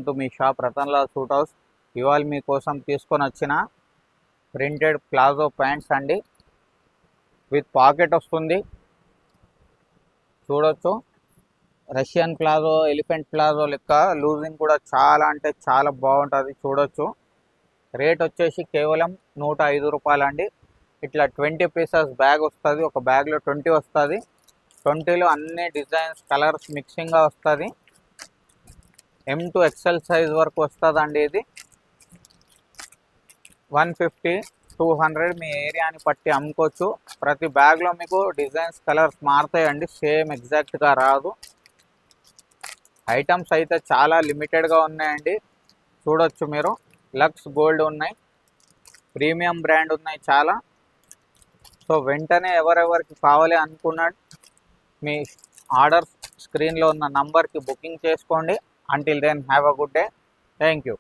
To me shop Ratanlal suit house. ఇవాళ మీకోసం తీసుకొని వచ్చిన ప్రింటెడ్ ప్లాజో ప్యాంట్స్ అండి. విత్ పాకెట్ వస్తుంది, చూడొచ్చు. రష్యన్ ప్లాజో, ఎలిఫెంట్ ప్లాజో లెక్క లూజింగ్ కూడా చాలా అంటే చాలా బాగుంటుంది, చూడొచ్చు. రేట్ వచ్చేసి కేవలం 105 రూపాయలు అండి. ఇట్లా 20 పీసెస్ బ్యాగ్ వస్తుంది. ఒక బ్యాగ్లో 20 వస్తుంది. 20లో అన్ని డిజైన్స్, కలర్స్ మిక్సింగ్గా వస్తుంది. M to XL సైజ్ వరకు వస్తుందండి. ఇది 150, 200 మీ ఏరియాని బట్టి అమ్ముకోవచ్చు. ప్రతి బ్యాగ్లో మీకు డిజైన్స్, కలర్స్ మారుతాయండి, సేమ్ ఎగ్జాక్ట్గా రాదు. ఐటమ్స్ అయితే చాలా లిమిటెడ్గా ఉన్నాయండి, చూడొచ్చు మీరు. లక్స్ గోల్డ్ ఉన్నాయి, ప్రీమియం బ్రాండ్ ఉన్నాయి చాలా. సో వెంటనే ఎవరెవరికి కావాలి అనుకున్నాడు మీ ఆర్డర్ స్క్రీన్లో ఉన్న నంబర్కి బుకింగ్ చేసుకోండి. Until then, have a good day. Thank you.